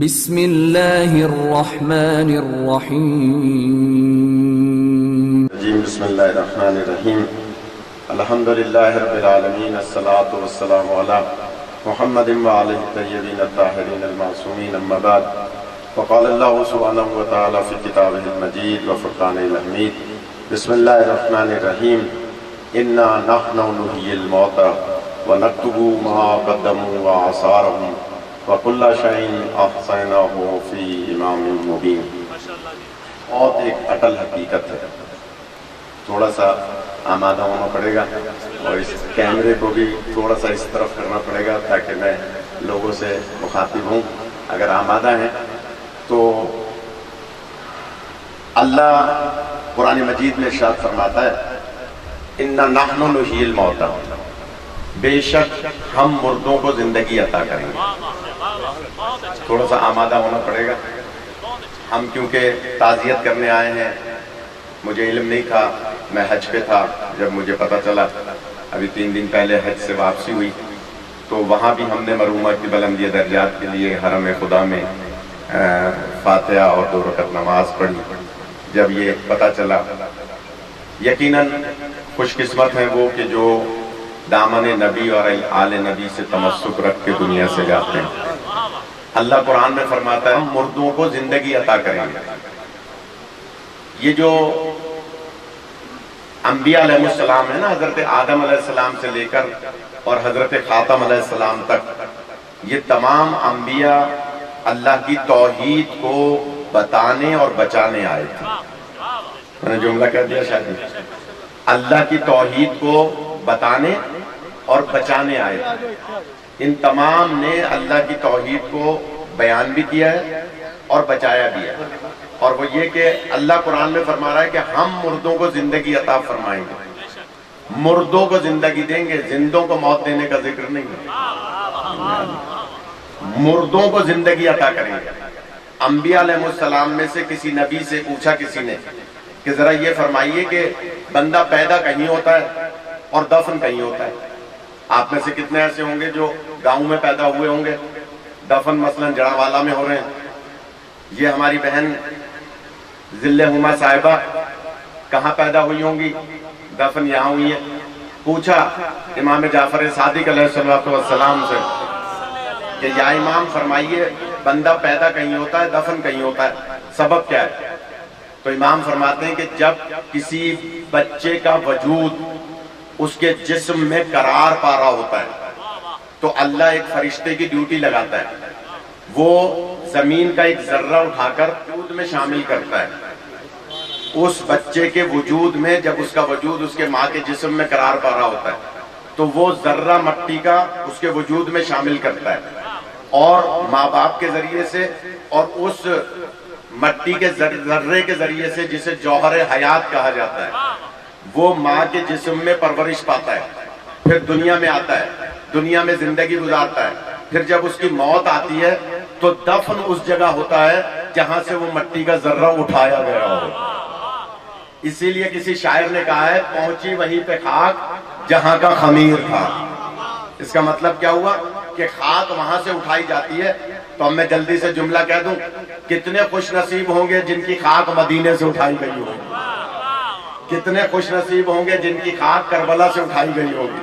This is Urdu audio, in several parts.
بسم اللہ الرحمن الرحیم بسم اللہ الرحمن الرحیم الحمدللہ رب العالمین الصلاة والسلام علی محمد وعلیہ الطیبین الطاہرین المعصومین اما بعد فقال اللہ سبحانہ وتعالی فی کتابہ المجید وفرقانہ الحمید بسم اللہ الرحمن الرحیم انا نحن نحیی الموتى ونکتب ما قدموا وآثارهم وَكُلَّ شَيْءٍ أَحْصَيْنَاهُ فِي إِمَامٍ مُبِينٍ۔ بہت ایک اٹل حقیقت ہے، تھوڑا سا آمادہ ہونا پڑے گا اور اس کیمرے کو بھی تھوڑا سا اس طرف کرنا پڑے گا تاکہ میں لوگوں سے مخاطب ہوں۔ اگر آمادہ ہیں تو اللہ قرآن مجید میں ارشاد فرماتا ہے اِنَّا نَحْنُ نُحْيِي الْمَوْتَى، بے شک ہم مردوں کو زندگی عطا کریں گے۔ تھوڑا سا آمادہ ہونا پڑے گا، ہم کیونکہ تعزیت کرنے آئے ہیں، مجھے علم نہیں تھا، میں حج پہ تھا، جب مجھے پتہ چلا ابھی 3 دن پہلے حج سے واپسی ہوئی تو وہاں بھی ہم نے مرحومہ کی بلندی درجات کے لیے حرم خدا میں فاتحہ اور 2 رکعت نماز پڑھی۔ جب یہ پتہ چلا، یقیناً خوش قسمت ہیں وہ کہ جو دامن نبی اور آل نبی سے تمسک رکھ کے دنیا سے جاتے ہیں۔ اللہ قرآن میں فرماتا ہے ہم مردوں کو زندگی عطا کریں گے۔ یہ جو انبیاء علیہ السلام ہے نا، حضرت آدم علیہ السلام سے لے کر اور حضرت خاتم علیہ السلام تک، یہ تمام انبیاء اللہ کی توحید کو بتانے اور بچانے آئے تھے۔ میں نے جملہ کہہ دیا شاید، اللہ کی توحید کو بتانے اور بچانے آئے تھے۔ ان تمام نے اللہ کی توحید کو بیان بھی کیا ہے اور بچایا بھی ہے، اور وہ یہ کہ اللہ قرآن میں فرما رہا ہے کہ ہم مردوں کو زندگی عطا فرمائیں گے، مردوں کو زندگی دیں گے، زندوں کو موت دینے کا ذکر نہیں ہے، مردوں کو زندگی عطا کریں گے۔ انبیاء علیہ السلام میں سے کسی نبی سے پوچھا کسی نے کہ ذرا یہ فرمائیے کہ بندہ پیدا کہیں ہوتا ہے اور دفن کہیں ہوتا ہے؟ آپ میں سے کتنے ایسے ہوں گے جو گاؤں میں پیدا ہوئے ہوں گے، دفن مثلا جڑاوالا میں ہو رہے ہیں؟ یہ ہماری بہن ذل ہما صاحبہ کہاں پیدا ہوئی ہوں گی؟ دفن یہاں ہوئی ہے۔ پوچھا امام جعفر صادق علیہ السلام سے کہ یا امام فرمائیے بندہ پیدا کہیں ہوتا ہے دفن کہیں ہوتا ہے، سبب کیا ہے؟ تو امام فرماتے ہیں کہ جب کسی بچے کا وجود اس کے جسم میں قرار پا رہا ہوتا ہے تو اللہ ایک فرشتے کی ڈیوٹی لگاتا ہے، وہ زمین کا ایک ذرہ اٹھا کر وجود میں شامل کرتا ہے۔ اس بچے کے وجود میں جب اس کا وجود اس کے ماں کے جسم میں قرار پا رہا ہوتا ہے تو وہ ذرہ مٹی کا اس کے وجود میں شامل کرتا ہے، اور ماں باپ کے ذریعے سے اور اس مٹی کے ذرے کے ذریعے سے جسے جوہر حیات کہا جاتا ہے، وہ ماں کے جسم میں پرورش پاتا ہے، پھر دنیا میں آتا ہے، دنیا میں زندگی گزارتا ہے، پھر جب اس کی موت آتی ہے تو دفن اس جگہ ہوتا ہے جہاں سے وہ مٹی کا ذرہ اٹھایا گیا ہو۔ اسی لیے کسی شاعر نے کہا ہے پہنچی وہیں پہ خاک جہاں کا خمیر تھا۔ اس کا مطلب کیا ہوا کہ خاک وہاں سے اٹھائی جاتی ہے۔ تو اب میں جلدی سے جملہ کہہ دوں، کتنے خوش نصیب ہوں گے جن کی خاک مدینے سے اٹھائی گئی ہوگی، کتنے خوش نصیب ہوں گے جن کی خاک کربلا سے اٹھائی گئی ہوگی،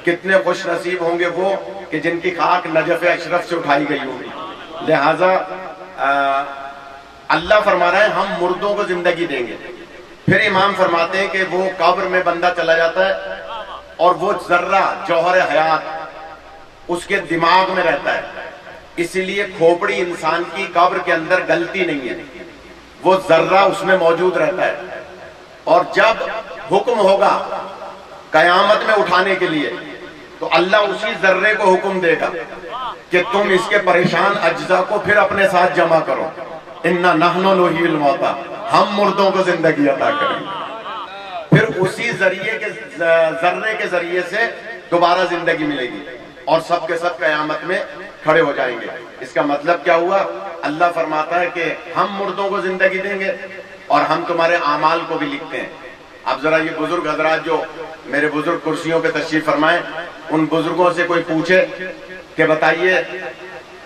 کتنے خوش نصیب ہوں گے وہ کہ جن کی خاک نجف اشرف سے اٹھائی گئی ہوگی۔ لہٰذا اللہ فرما رہا ہے ہم مردوں کو زندگی دیں گے۔ پھر امام فرماتے ہیں کہ وہ قبر میں بندہ چلا جاتا ہے اور وہ ذرہ جوہر حیات اس کے دماغ میں رہتا ہے، اسی لیے کھوپڑی انسان کی قبر کے اندر گلتی نہیں ہے، وہ ذرہ اس میں موجود رہتا ہے، اور جب حکم ہوگا قیامت میں اٹھانے کے لیے تو اللہ اسی ذرے کو حکم دے گا کہ تم اس کے پریشان اجزاء کو پھر اپنے ساتھ جمع کرو۔ اِنَّا نَحْنُ نُحْيِي الْمَوْتَى، ہم مردوں کو زندگی عطا کریں گے۔ پھر اسی ذرے کے ذریعے سے دوبارہ زندگی ملے گی اور سب کے سب قیامت میں کھڑے ہو جائیں گے۔ اس کا مطلب کیا ہوا؟ اللہ فرماتا ہے کہ ہم مردوں کو زندگی دیں گے اور ہم تمہارے اعمال کو بھی لکھتے ہیں۔ اب ذرا یہ بزرگ حضرات جو میرے بزرگ کرسیوں پہ تشریف فرمائیں، ان بزرگوں سے کوئی پوچھے کہ بتائیے